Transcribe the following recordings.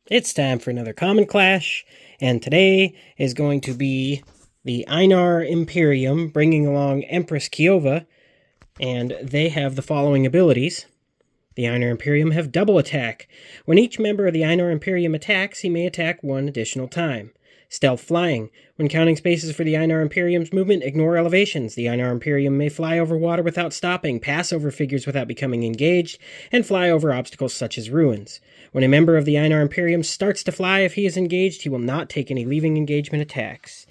It's time for another Common Clash, and today is going to be the Einar Imperium bringing along Empress Kiova, and they have the following abilities. The Einar Imperium have double attack. When each member of the Einar Imperium attacks, he may attack one additional time. Stealth flying. When counting spaces for the Einar Imperium's movement, ignore elevations. The Einar Imperium may fly over water without stopping, pass over figures without becoming engaged, and fly over obstacles such as ruins. When a member of the Einar Imperium starts to fly, if he is engaged, he will not take any leaving engagement attacks.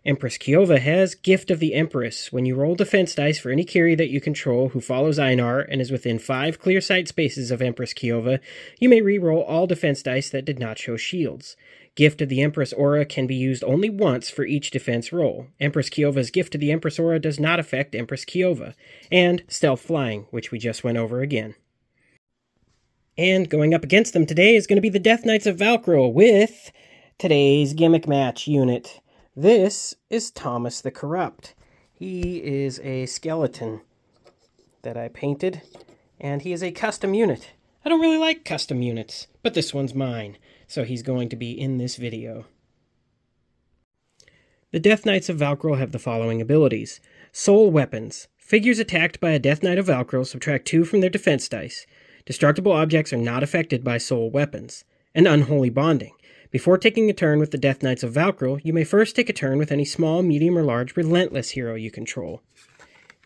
Empress Kiova has Gift of the Empress. When you roll defense dice for any Kiri that you control who follows Einar and is within 5 clear sight spaces of Empress Kiova, you may re-roll all defense dice that did not show shields. Gift of the Empress Aura can be used only once for each defense roll. Empress Kiova's Gift of the Empress Aura does not affect Empress Kiova. And Stealth Flying, which we just went over again. And going up against them today is going to be the Death Knights of Valkrill with today's gimmick match unit. This is Thomas the Corrupt. He is a skeleton that I painted, and he is a custom unit. I don't really like custom units, but this one's mine, so he's going to be in this video. The Death Knights of Valkrill have the following abilities. Soul Weapons. Figures attacked by a Death Knight of Valkrill subtract 2 from their defense dice. Destructible objects are not affected by soul weapons. And Unholy Bonding. Before taking a turn with the Death Knights of Valkrill, you may first take a turn with any small, medium, or large Relentless hero you control.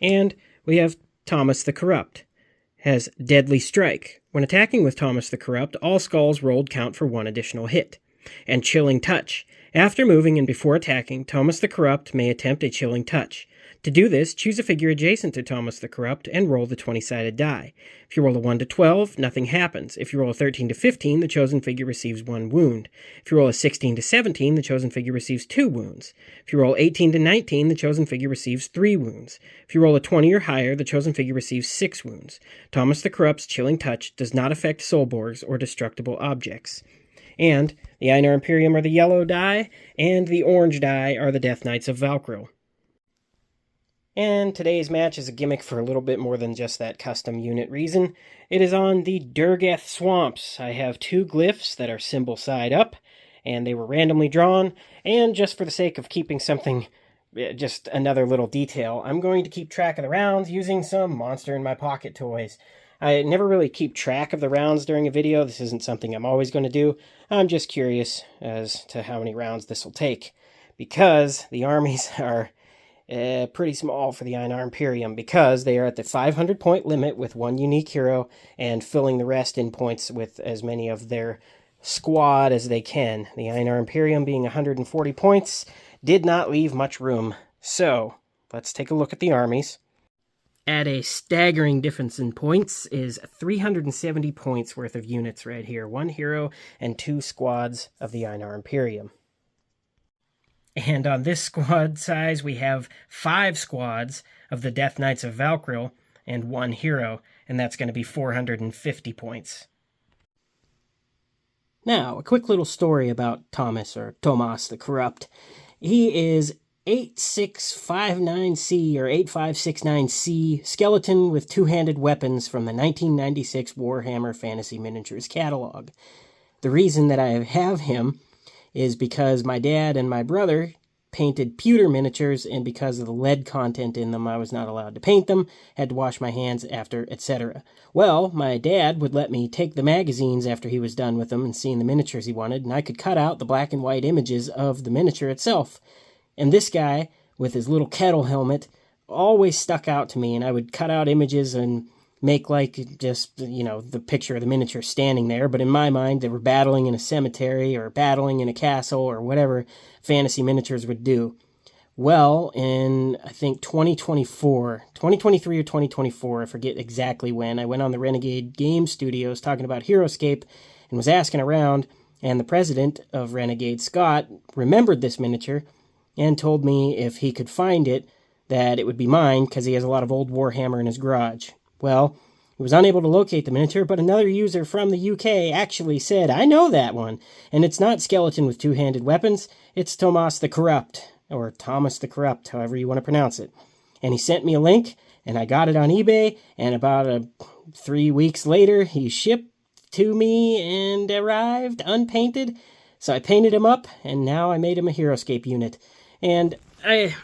And we have Thomas the Corrupt. Has Deadly Strike. When attacking with Thomas the Corrupt, all skulls rolled count for 1 additional hit. And Chilling Touch. After moving and before attacking, Thomas the Corrupt may attempt a Chilling Touch. To do this, choose a figure adjacent to Thomas the Corrupt and roll the 20-sided die. If you roll a 1 to 12, nothing happens. If you roll a 13 to 15, the chosen figure receives 1 wound. If you roll a 16 to 17, the chosen figure receives 2 wounds. If you roll 18 to 19, the chosen figure receives 3 wounds. If you roll a 20 or higher, the chosen figure receives 6 wounds. Thomas the Corrupt's Chilling Touch does not affect soulborgs or destructible objects. And the Einar Imperium are the yellow die, and the orange die are the Death Knights of Valkrill. And today's match is a gimmick for a little bit more than just that custom unit reason. It is on the Durgeth Swamps. I have 2 glyphs that are symbol side up, and they were randomly drawn, and just for the sake of keeping something, just another little detail, I'm going to keep track of the rounds using some Monster in My Pocket toys. I never really keep track of the rounds during a video. This isn't something I'm always going to do. I'm just curious as to how many rounds this will take, because the armies are pretty small for the Einar Imperium, because they are at the 500 point limit with 1 unique hero and filling the rest in points with as many of their squad as they can. The Einar Imperium being 140 points did not leave much room. So let's take a look at the armies. At a staggering difference in points is 370 points worth of units right here. 1 hero and 2 squads of the Einar Imperium. And on this squad size, we have 5 squads of the Death Knights of Valkrill and 1 hero, and that's going to be 450 points. Now, a quick little story about Thomas, or Tomas the Corrupt. He is 8659C or 8569C skeleton with 2-handed weapons from the 1996 Warhammer Fantasy Miniatures catalog. The reason that I have him is because my dad and my brother painted pewter miniatures, and because of the lead content in them, I was not allowed to paint them, had to wash my hands after, etc. Well, my dad would let me take the magazines after he was done with them and seeing the miniatures he wanted, and I could cut out the black and white images of the miniature itself. And this guy, with his little kettle helmet, always stuck out to me, and I would cut out images and make like just, the picture of the miniature standing there, but in my mind they were battling in a cemetery or battling in a castle or whatever fantasy miniatures would do. Well, in I think 2023 or 2024, I forget exactly when, I went on the Renegade Game Studios talking about Heroscape and was asking around, and the president of Renegade, Scott, remembered this miniature and told me if he could find it that it would be mine because he has a lot of old Warhammer in his garage. Well, he was unable to locate the miniature, but another user from the UK actually said, I know that one, and it's not skeleton with 2-handed weapons, it's Tomas the Corrupt, or Thomas the Corrupt, however you want to pronounce it. And he sent me a link, and I got it on eBay, and about 3 weeks later, he shipped to me and arrived unpainted. So I painted him up, and now I made him a Heroscape unit. And I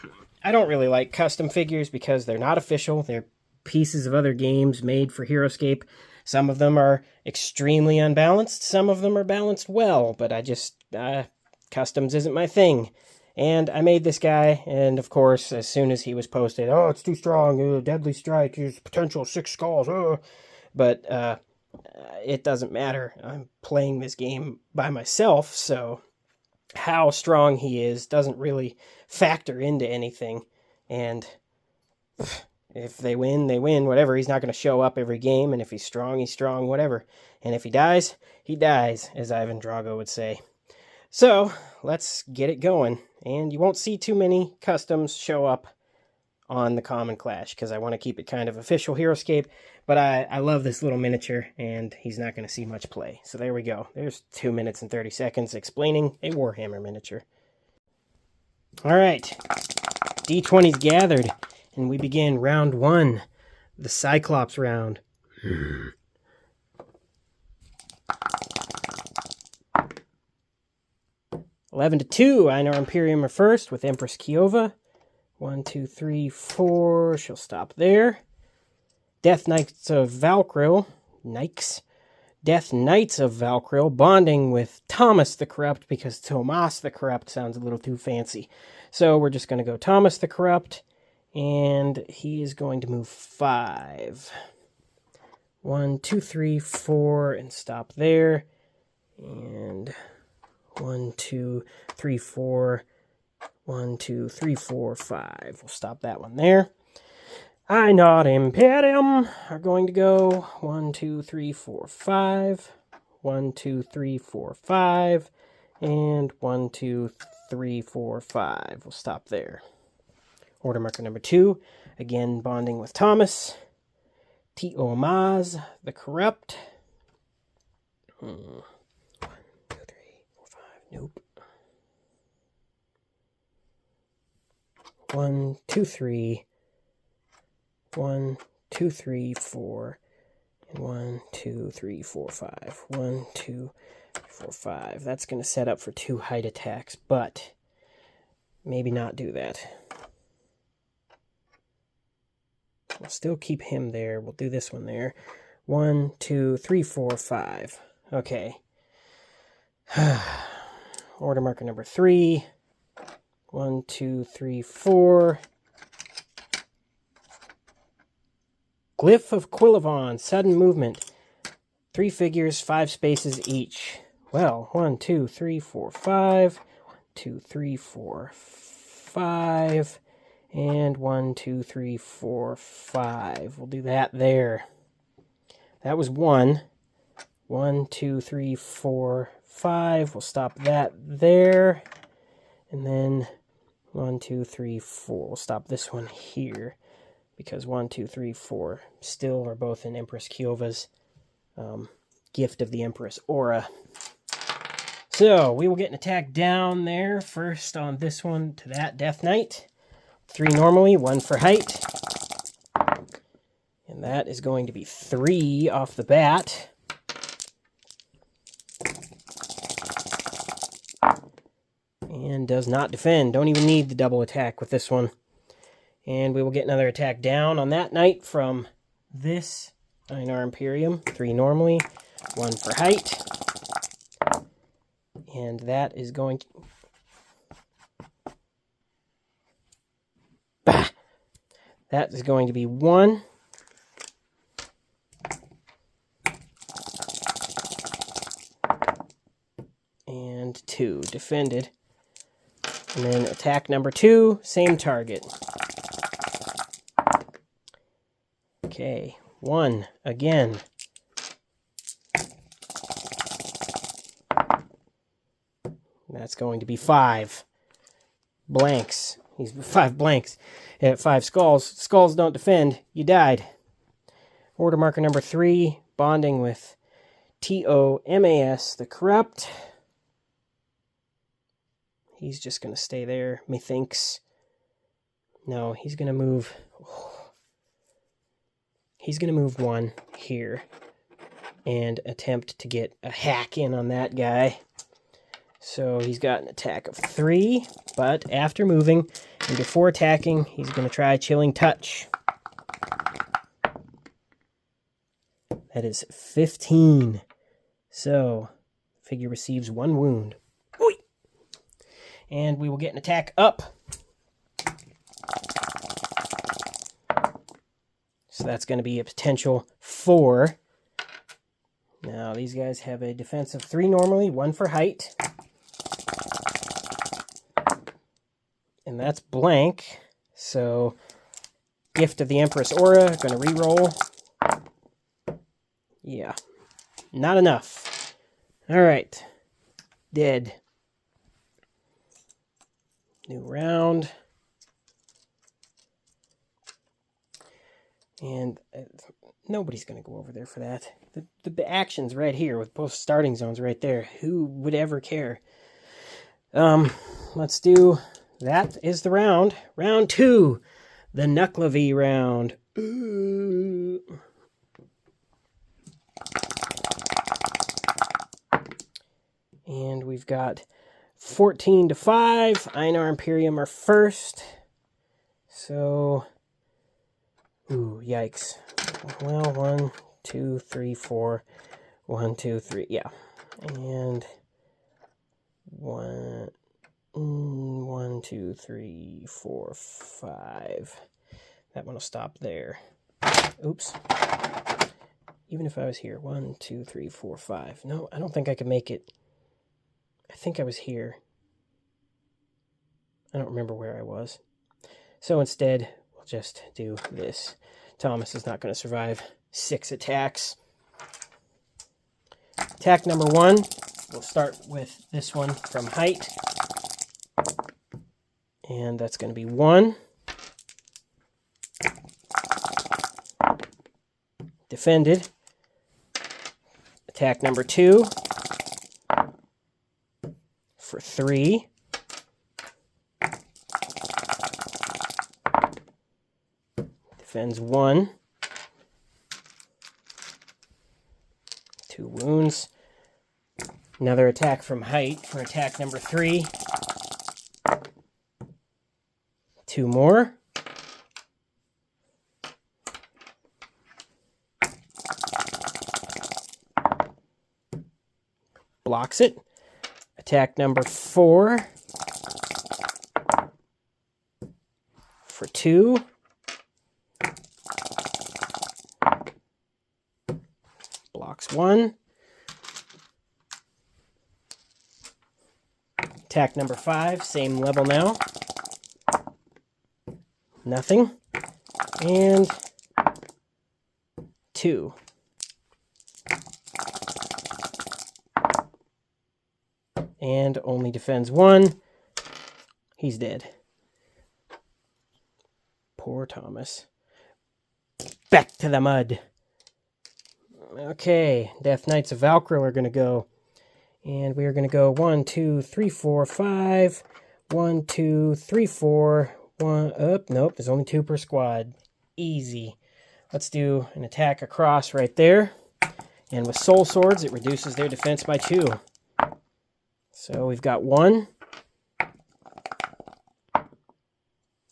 don't really like custom figures because they're not official. They're pieces of other games made for Heroscape. Some of them are extremely unbalanced. Some of them are balanced well, but customs isn't my thing. And I made this guy, and of course, as soon as he was posted, oh, it's too strong, deadly strike, there's potential 6 skulls, But it doesn't matter. I'm playing this game by myself, so how strong he is doesn't really factor into anything. And if they win, they win, whatever. He's not going to show up every game, and if he's strong, whatever. And if he dies, he dies, as Ivan Drago would say. So, let's get it going. And you won't see too many customs show up on the Common Clash, because I want to keep it kind of official Heroscape, but I love this little miniature, and he's not going to see much play. So there we go. There's 2 minutes and 30 seconds explaining a Warhammer miniature. Alright, D20's gathered, and we begin round 1, the Cyclops round. 11-2, Einar Imperium are first with Empress Kiova. 1, 2, 3, 4, she'll stop there. Death Knights of Valkrill, Death Knights of Valkrill bonding with Thomas the Corrupt, because Tomas the Corrupt sounds a little too fancy. So we're just going to go Thomas the Corrupt, and he is going to move 5. 1, 2, 3, 4, and stop there. And 1, 2, 3, 4. 1, 2, 3, 4, 5. We'll stop that one there. Einar Imperium are going to go 1, 2, 3, 4, 5. 1, 2, 3, 4, 5. And 1, 2, 3, 4, 5. We'll stop there. Order marker number 2. Again, bonding with Thomas. Tiomaz the Corrupt. 1, 2, 3, 4, 5. Nope. 1, 2, 3. 1, 2, 3, 4. And 1, 2, 3, 4, 5. 1, 2, 3, 4, 5. That's going to set up for 2 height attacks, but maybe not do that. We'll still keep him there. We'll do this one there. 1, 2, 3, 4, 5. Okay. Order marker number 3. 1, 2, 3, 4. Glyph of Quillavon, sudden movement. 3 figures, 5 spaces each. Well, 1, 2, 3, 4, 5. 1, 2, 3, 4, 5. And 1, 2, 3, 4, 5. We'll do that there. That was 1. 1, 2, 3, 4, 5. We'll stop that there. And then 1, 2, 3, 4. We'll stop this one here, because 1, 2, 3, 4 still are both in Empress Kiova's Gift of the Empress aura. So we will get an attack down there first on this one to that Death Knight. 3 normally, 1 for height. And that is going to be 3 off the bat. And does not defend. Don't even need the double attack with this one. And we will get another attack down on that knight from this Einar Imperium. 3 normally, 1 for height. And that is going to... Bah! That is going to be 1. And 2 defended. And then attack number 2, same target. Okay, 1 again. That's going to be 5 blanks. He's 5 blanks. At 5 skulls. Skulls don't defend. You died. Order marker number 3, bonding with Tomas the Corrupt. He's just going to stay there, methinks. No, he's going to move... He's going to move 1 here. and attempt to get a hack in on that guy. So he's got an attack of 3, but after moving and before attacking, he's going to try Chilling Touch. That is 15. So, figure receives 1 wound. Oy! And we will get an attack up. So that's going to be a potential 4. Now, these guys have a defense of 3 normally, 1 for height. And that's blank. So, Gift of the Empress Aura, going to reroll. Yeah, not enough. All right, dead. New round. And nobody's going to go over there for that. The action's right here with both starting zones right there. Who would ever care? Let's do... That is the round. Round 2. The Nuclavy round. Ooh. And we've got 14 to 5. Einar Imperium are first. So... Ooh, yikes. Well, 1, 2, 3, 4. 1, 2, 3. Yeah. And 1, 2, 3, 4, 5. That one will stop there. Oops. Even if I was here. 1, 2, 3, 4, 5. No, I don't think I could make it. I think I was here. I don't remember where I was. So instead, we'll just do this. Thomas is not going to survive 6 attacks. Attack number 1. We'll start with this one from height. And that's going to be 1. Defended. Attack number 2. For 3. Defends 1. 2 wounds. Another attack from height for attack number 3. 2 more. Blocks it. Attack number 4. For 2. Blocks 1. Attack number 5, same level now. Nothing. And 2. And only defends 1. He's dead. Poor Thomas. Back to the mud. Okay, Death Knights of Valkrill are going to go. And we are going to go 1, 2, 3, 4, 5. 1, 2, 3, 4. 1 up. Nope, there's only 2 per squad. Easy. Let's do an attack across right there. And with soul swords, it reduces their defense by 2. So we've got 1.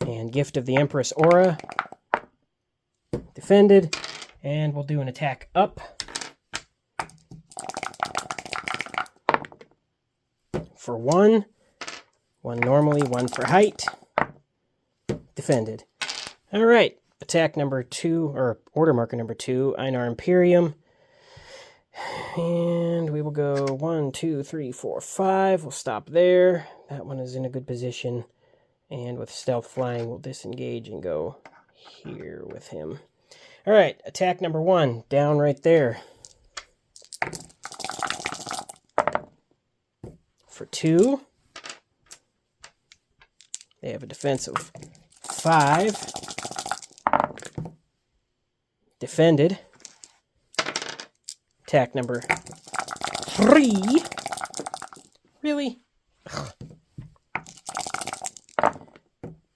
And Gift of the Empress Aura. Defended. And we'll do an attack up. For 1. 1 normally, 1 for height. Defended. Alright, attack number 2, or order marker number 2, Einar Imperium. And we will go 1, 2, 3, 4, 5. We'll stop there. That one is in a good position. And with stealth flying, we'll disengage and go here with him. Alright, attack number 1, down right there. For 2. They have a defense of 5. Defended. Attack number 3. Really? Ugh.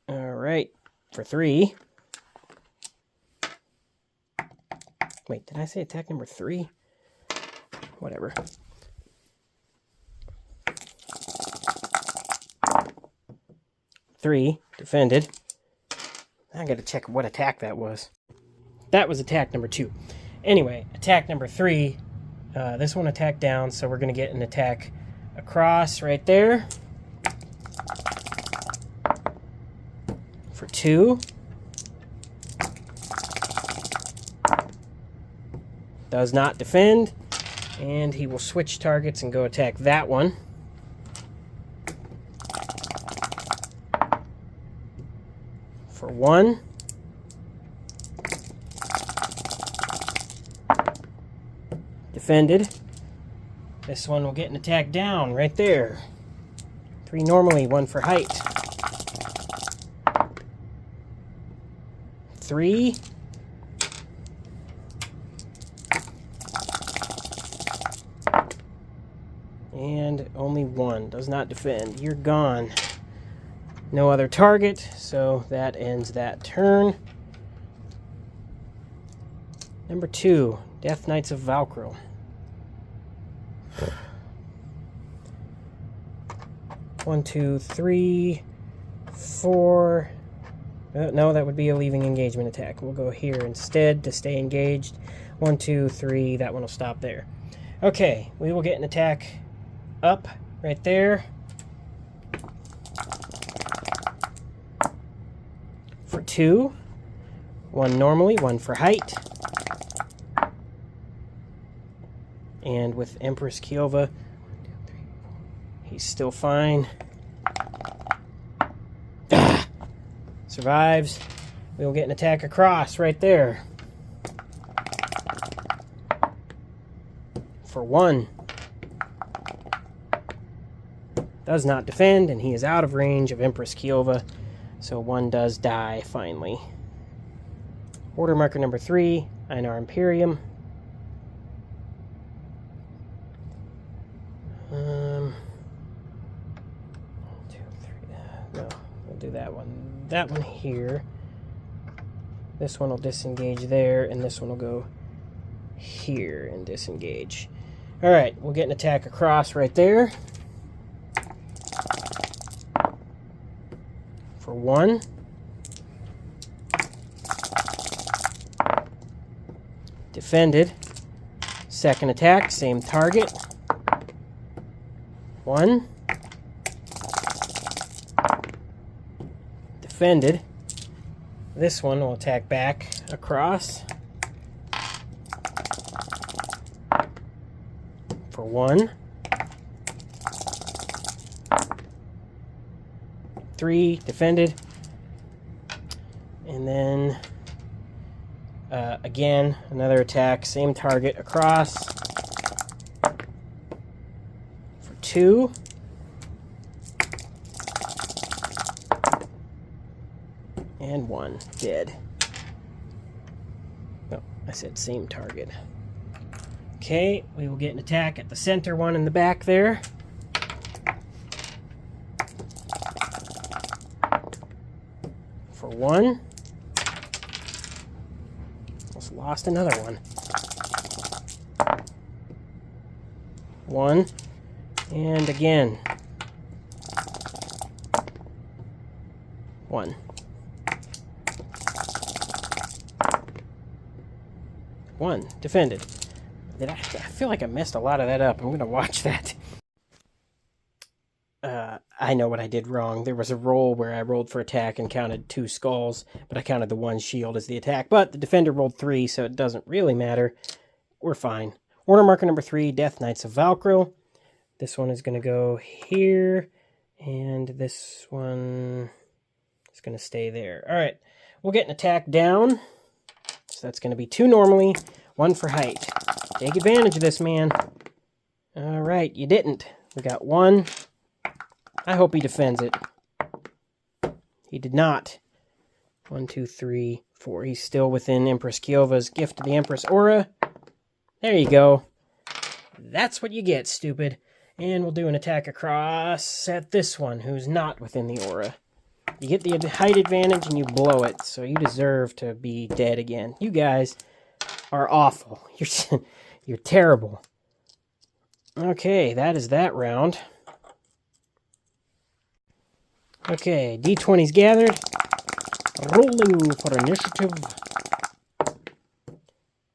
All right, for 3. Wait, did I say attack number 3? whatever. Three, defended. I gotta check what attack that was. That was attack number 2. Anyway, attack number 3. This one attacked down, so we're gonna get an attack across right there. For 2. Does not defend. And he will switch targets and go attack that one. For 1. Defended. This one will get an attack down right there. 3 normally, 1 for height. 3. And only 1 does not defend. You're gone. No other target, so that ends that turn. Number 2, Death Knights of Valkrill. One, 2, 3, 4. No, that would be a leaving engagement attack. We'll go here instead to stay engaged. 1, 2, 3. That one will stop there. Okay, we will get an attack up right there. For 2. 1 normally, 1 for height. And with Empress Kiova, he's still fine. Survives. We will get an attack across right there. For 1. Does not defend, and he is out of range of Empress Kiova. So 1 does die, finally. Order marker number 3, Einar Imperium. 1, 2, 3. No, we'll do that one. That one here. This one will disengage there, and this one will go here and disengage. Alright, we'll get an attack across right there. For 1. Defended. Second attack, same target. 1. Defended. This one will attack back across. For 1. 3, defended. And then, again, another attack, same target, across. For 2. And 1, dead. No, I said same target. Okay, we will get an attack at the center one in the back there. For 1. Almost lost another one. 1. And again. 1. 1. Defended. I feel like I messed a lot of that up. I'm going to watch that. I know what I did wrong. There was a roll where I rolled for attack and counted 2 skulls, but I counted the 1 shield as the attack. But the defender rolled 3, so it doesn't really matter. We're fine. Order marker number 3, Death Knights of Valkrill. This one is going to go here, and this one is going to stay there. All right, we'll get an attack down. So that's going to be 2 normally, 1 for height. Take advantage of this, man. All right, you didn't. We got 1. I hope he defends it. He did not. 1, 2, 3, 4. He's still within Empress Kiova's Gift to the Empress aura. There you go. That's what you get, stupid. And we'll do an attack across at this one, who's not within the aura. You get the height advantage and you blow it, so you deserve to be dead again. You guys are awful. You're terrible. Okay, that is that round. Okay, D20's gathered. Rolling for initiative.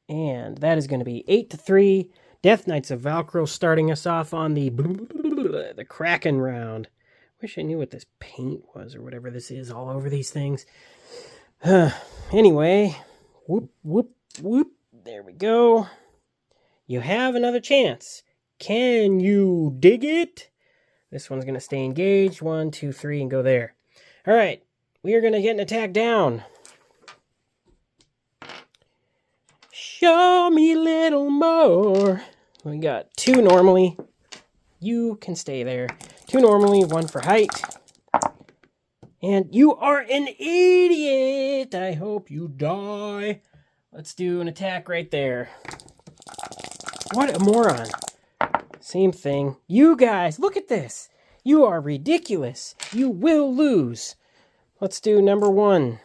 And that is going to be 8-3. Death Knights of Valkrill starting us off on the Kraken round. Wish I knew what this paint was or whatever this is all over these things. Anyway, whoop, whoop, whoop. There we go. You have another chance. Can you dig it? This one's going to stay engaged. 1, 2, 3, and go there. All right. We are going to get an attack down. Show me a little more. We got 2 normally. You can stay there. 2 normally, 1 for height. And you are an idiot. I hope you die. Let's do an attack right there. What a moron. Same thing. You guys, look at this. You are ridiculous. You will lose. Let's do number 1.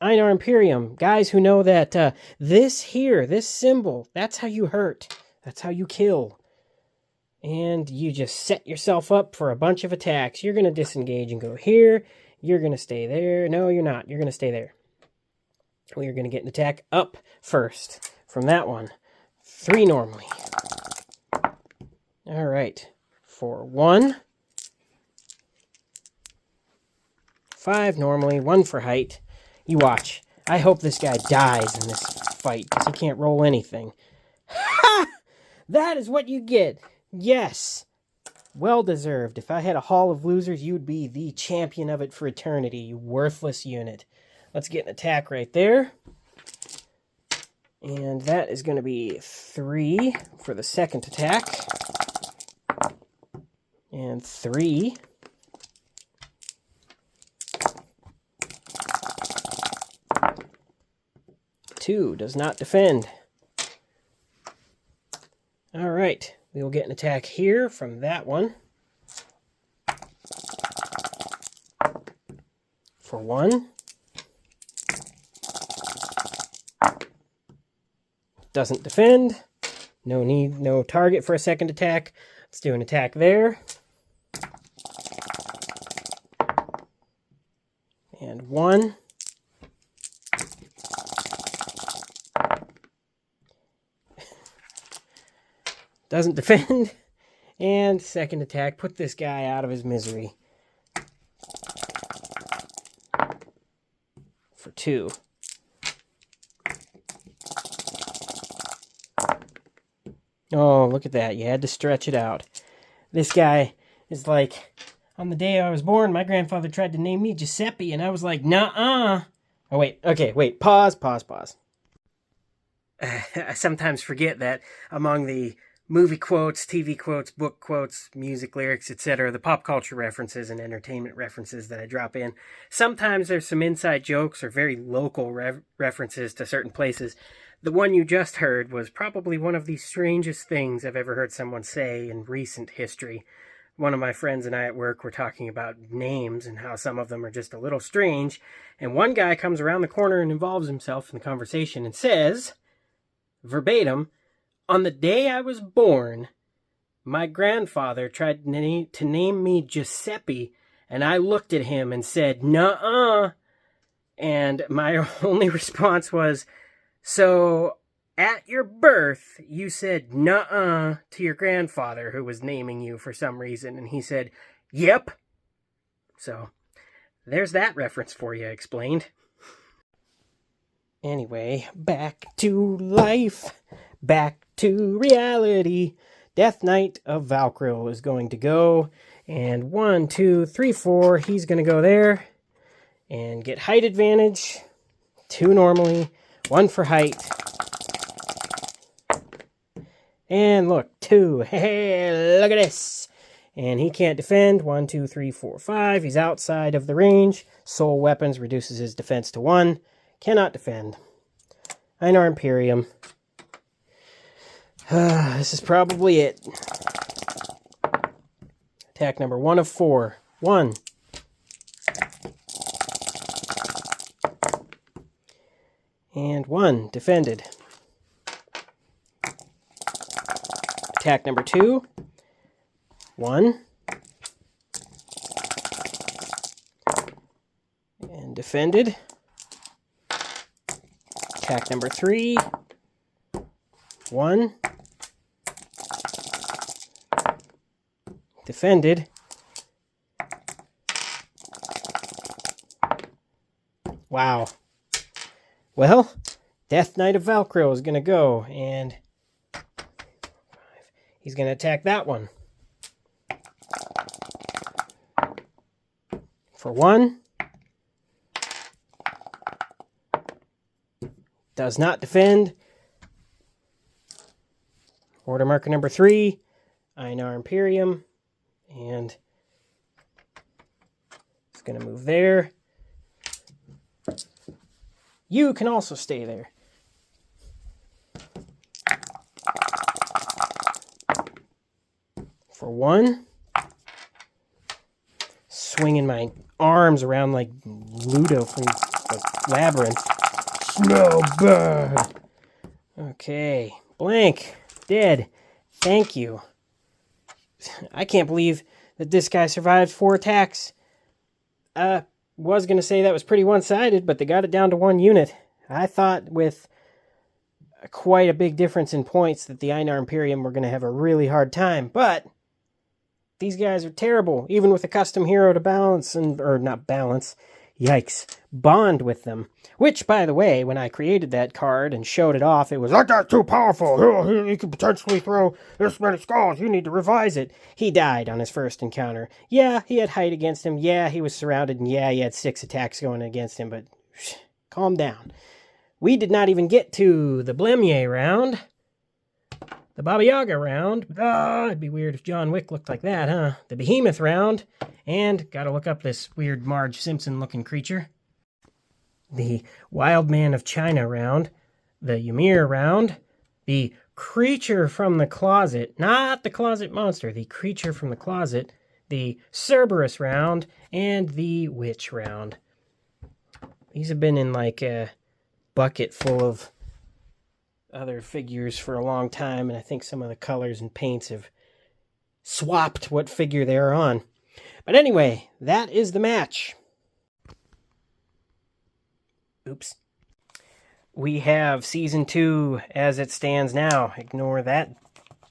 Einar Imperium. Guys who know that this here, this symbol, that's how you hurt. That's how you kill. And you just set yourself up for a bunch of attacks. You're going to disengage and go here. You're going to stay there. No, you're not. You're going to stay there. We are going to get an attack up first from that one. 3 normally. All right. For 1. 5 normally. 1 for height. You watch. I hope this guy dies in this fight because he can't roll anything. Ha! That is what you get. Yes. Well deserved. If I had a hall of losers, you'd be the champion of it for eternity, you worthless unit. Let's get an attack right there. And that is going to be 3 for the second attack. And 3. Two does not defend. All right, we will get an attack here from that one. For 1. Doesn't defend. No need, no target for a second attack. Let's do an attack there. And 1. Doesn't defend. And second attack. Put this guy out of his misery. For 2. Oh, look at that. You had to stretch it out. This guy is like, on the day I was born, my grandfather tried to name me Giuseppe, and I was like, nuh-uh. Oh, wait. Okay, wait. Pause. I sometimes forget that among the movie quotes, TV quotes, book quotes, music lyrics, etc., the pop culture references and entertainment references that I drop in, sometimes there's some inside jokes or very local references to certain places. The one you just heard was probably one of the strangest things I've ever heard someone say in recent history. One of my friends and I at work were talking about names and how some of them are just a little strange, and one guy comes around the corner and involves himself in the conversation and says, verbatim, "On the day I was born, my grandfather tried to name me Giuseppe, and I looked at him and said, nuh-uh." And my only response was, "So, at your birth, you said nuh-uh to your grandfather who was naming you for some reason." And he said, "Yep." So, there's that reference for you explained. Anyway, back to life. Back to reality. Death Knight of Valkrill is going to go. And 1, 2, 3, 4. He's going to go there. And get height advantage. 2 normally. 1 for height. And look, 2. Hey, look at this. And he can't defend. 1, 2, 3, 4, 5. He's outside of the range. Soul Weapons reduces his defense to 1. Cannot defend. Einar Imperium. This is probably it. Attack number 1 of 4. 1. And 1. Defended. attack number 2. 1. And defended. Attack number 3. 1. Defended. Wow. Well, Death Knight of Valkrill is going to go, and he's going to attack that one. For 1. Does not defend. Order marker number 3. Einar Imperium. And it's going to move there. You can also stay there. For 1. Swinging my arms around like Ludo from the Labyrinth. Smell bad. Okay. Blank. Dead. Thank you. I can't believe that this guy survived 4 attacks. Was going to say that was pretty one-sided, but they got it down to 1 unit. I thought with quite a big difference in points that the Einar Imperium were going to have a really hard time, but these guys are terrible, even with a custom hero to balance, or not balance, yikes, bond with them. Which, by the way, when I created that card and showed it off, it was, that guy's too powerful, he could potentially throw this many skulls, you need to revise it. He died on his first encounter. Yeah, he had height against him, yeah, he was surrounded, and yeah, he had 6 attacks going against him, but calm down. We did not even get to the Blemmier round. The Baba Yaga round. It'd be weird if John Wick looked like that, huh? The Behemoth round. And gotta look up this weird Marge Simpson-looking creature. The Wild Man of China round. The Ymir round. The Creature from the Closet. Not the Closet Monster. The Creature from the Closet. The Cerberus round. And the Witch round. These have been in like a bucket full of other figures for a long time, and I think some of the colors and paints have swapped what figure they're on. But anyway, that is the match. Oops. We have Season 2 as it stands now. Ignore that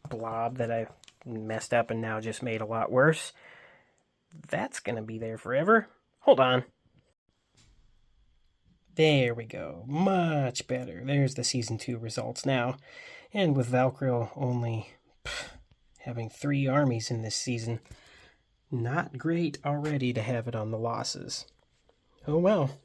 blob that I messed up and now just made a lot worse. That's going to be there forever. Hold on. There we go. Much better. There's the Season 2 results now. And with Valkrill only having 3 armies in this season, not great already to have it on the losses. Oh well.